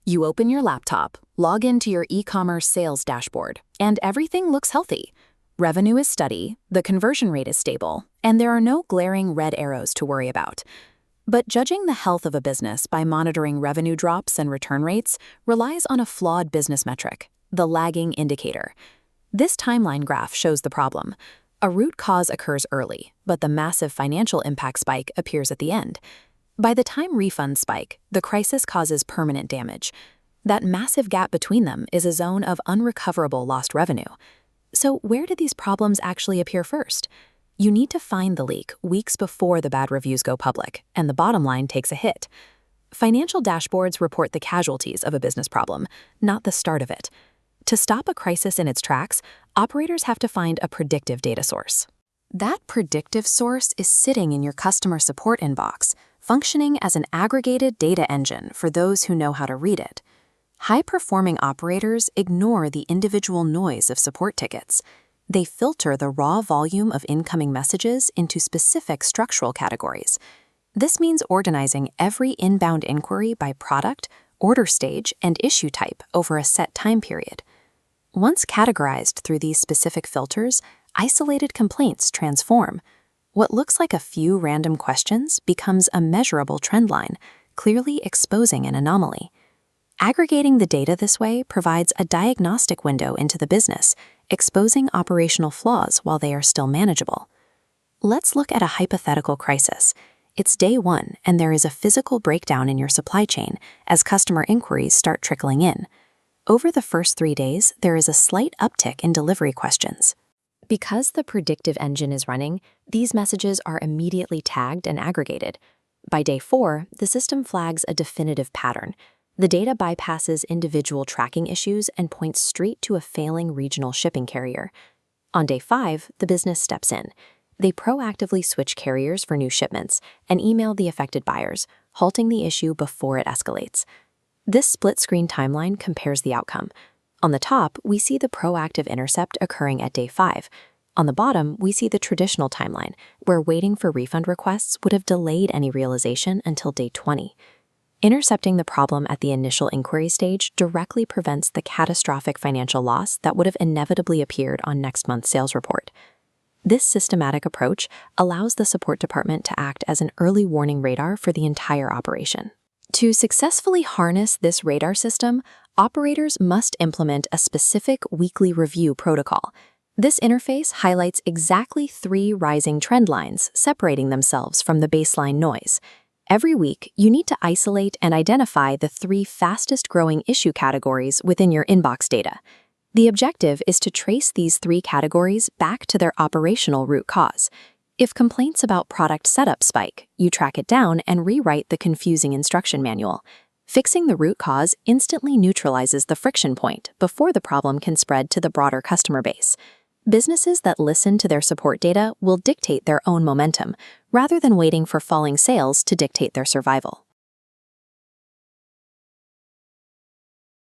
You open your laptop, log into your e-commerce sales dashboard, and everything looks healthy. Revenue is steady, the conversion rate is stable, and there are no glaring red arrows to worry about. But judging the health of a business by monitoring revenue drops and return rates relies on a flawed business metric, the lagging indicator. This timeline graph shows the problem. A root cause occurs early, but the massive financial impact spike appears at the end. By the time refunds spike, the crisis causes permanent damage. That massive gap between them is a zone of unrecoverable lost revenue. So where do these problems actually appear first? You need to find the leak weeks before the bad reviews go public, and the bottom line takes a hit. Financial dashboards report the casualties of a business problem, not the start of it. To stop a crisis in its tracks, operators have to find a predictive data source. That predictive source is sitting in your customer support inbox, functioning as an aggregated data engine for those who know how to read it. High-performing operators ignore the individual noise of support tickets. They filter the raw volume of incoming messages into specific structural categories. This means organizing every inbound inquiry by product, order stage, and issue type over a set time period. Once categorized through these specific filters, isolated complaints transform. What looks like a few random questions becomes a measurable trend line, clearly exposing an anomaly. Aggregating the data this way provides a diagnostic window into the business, exposing operational flaws while they are still manageable. Let's look at a hypothetical crisis. It's day one, and there is a physical breakdown in your supply chain as customer inquiries start trickling in. Over the first 3 days, there is a slight uptick in delivery questions. Because the predictive engine is running, these messages are immediately tagged and aggregated. By day 4, the system flags a definitive pattern. The data bypasses individual tracking issues and points straight to a failing regional shipping carrier. On day 5, the business steps in. They proactively switch carriers for new shipments and email the affected buyers, halting the issue before it escalates. This split-screen timeline compares the outcome. On the top, we see the proactive intercept occurring at day 5. On the bottom, we see the traditional timeline, where waiting for refund requests would have delayed any realization until day 20. Intercepting the problem at the initial inquiry stage directly prevents the catastrophic financial loss that would have inevitably appeared on next month's sales report. This systematic approach allows the support department to act as an early warning radar for the entire operation. To successfully harness this radar system, operators must implement a specific weekly review protocol. This interface highlights exactly 3 rising trend lines, separating themselves from the baseline noise. Every week, you need to isolate and identify the 3 fastest-growing issue categories within your inbox data. The objective is to trace these 3 categories back to their operational root cause. If complaints about product setup spike, you track it down and rewrite the confusing instruction manual. Fixing the root cause instantly neutralizes the friction point before the problem can spread to the broader customer base. Businesses that listen to their support data will dictate their own momentum, rather than waiting for falling sales to dictate their survival.